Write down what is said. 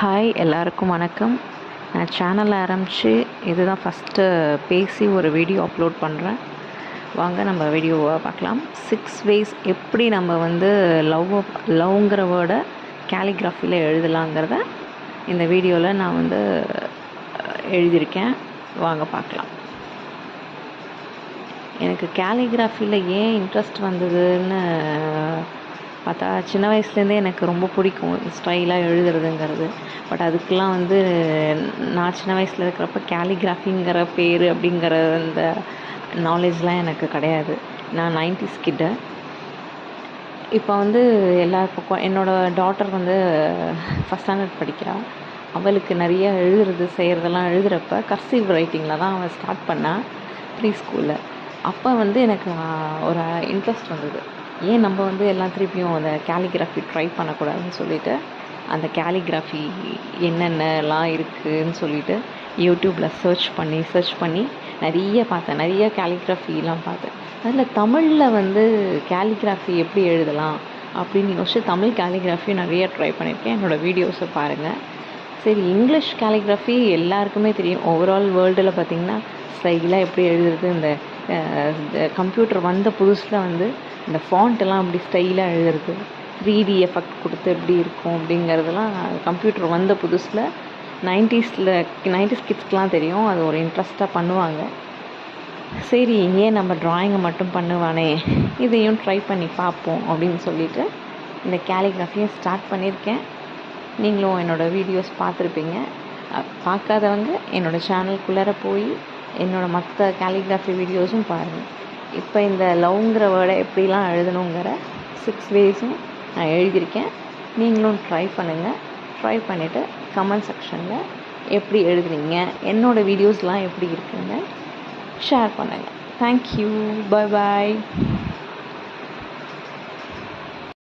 Hi, எல்லாருக்கும் வணக்கம். நான் சேனல் ஆரம்பித்து இதுதான் ஃபஸ்ட்டு பேசி ஒரு வீடியோ அப்லோட் பண்ணுறேன். வாங்க நம்ம வீடியோவை பார்க்கலாம். 6 ways எப்படி நம்ம வந்து லவ்ங்கிற வேர்டை கேலிகிராஃபியில் எழுதலாங்கிறத இந்த வீடியோவில் நான் வந்து எழுதியிருக்கேன். வாங்க பார்க்கலாம். எனக்கு கேலிகிராஃபியில் ஏன் இன்ட்ரெஸ்ட் வந்ததுன்னு பார்த்தா, சின்ன வயசுலேருந்தே எனக்கு ரொம்ப பிடிக்கும் ஸ்டைலாக எழுதுறதுங்கிறது. பட் அதுக்கெலாம் வந்து நான் சின்ன வயசில் இருக்கிறப்ப கேலிகிராஃபிங்கிற பேர் அப்படிங்கிற அந்த நாலேஜ்லாம் எனக்கு கிடையாது. நான் 90s கிட்ட. இப்போ வந்து எல்லா பக்கம் என்னோடய டாட்டர் வந்து ஃபஸ்ட் ஸ்டாண்டர்ட் படிக்கிறாள். அவளுக்கு நிறைய செய்கிறதெல்லாம் எழுதுகிறப்ப கர்சிவ் ரைட்டிங்கில் தான் அவள் ஸ்டார்ட் பண்ணாள் ப்ரீ ஸ்கூலில். அப்போ வந்து எனக்கு ஒரு இன்ட்ரெஸ்ட் வந்தது. ஏன் நம்ம வந்து எல்லாம் திருப்பியும் அந்த கேலிகிராஃபி ட்ரை பண்ணக்கூடாதுன்னு சொல்லிவிட்டு, அந்த கேலிகிராஃபி என்னென்னலாம் இருக்குதுன்னு சொல்லிவிட்டு யூடியூப்பில் சர்ச் பண்ணி நிறைய கேலிகிராஃபிலாம் பார்த்தேன். அதில் தமிழில் வந்து கேலிகிராஃபி எப்படி எழுதலாம் அப்படின்னு யோசிச்சு தமிழ் கேலிகிராஃபி நிறைய ட்ரை பண்ணியிருக்கேன். என்னோடய வீடியோஸை பாருங்கள். சரி, இங்கிலீஷ் கேலிகிராஃபி எல்லாருக்குமே தெரியும். ஓவரால் வேர்ல்டில் பார்த்திங்கன்னா ஸ்டைலாக எப்படி எழுதுறது, இந்த கம்ப்யூட்டர் வந்த புதுசில் வந்து இந்த ஃபாண்ட்டெல்லாம் அப்படி ஸ்டைலாக எழுதுறது, 3D எஃபெக்ட் கொடுத்து எப்படி இருக்கும் அப்படிங்கிறதுலாம் கம்ப்யூட்டர் வந்த புதுசில் 90s கிட்ஸ்க்கெலாம் தெரியும். அது ஒரு இன்ட்ரெஸ்ட்டாக பண்ணுவாங்க. சரி, ஏன் நம்ம ட்ராயிங்கை மட்டும் பண்ணுவானே, இதையும் ட்ரை பண்ணி பார்ப்போம் அப்படின்னு சொல்லிவிட்டு இந்த கேலிகிராஃபியை ஸ்டார்ட் பண்ணியிருக்கேன். நீங்களும் என்னோடய வீடியோஸ் பார்த்துருப்பீங்க. பார்க்காதவங்க என்னோடய சேனலுக்குள்ளார போய் என்னோடய மற்ற கேலிகிராஃபி வீடியோஸும் பாருங்கள். இப்போ இந்த லவ்ங்கிற வேர்டை எப்படிலாம் எழுதணுங்கிற 6 ways-ம் நான் எழுதியிருக்கேன். நீங்களும் ட்ரை பண்ணுங்கள். ட்ரை பண்ணிவிட்டு கமெண்ட் செக்ஷனில் எப்படி எழுதுறீங்க, என்னோடய வீடியோஸ்லாம் எப்படி இருக்குன்னு ஷேர் பண்ணுங்கள். தேங்க்யூ. பாய்.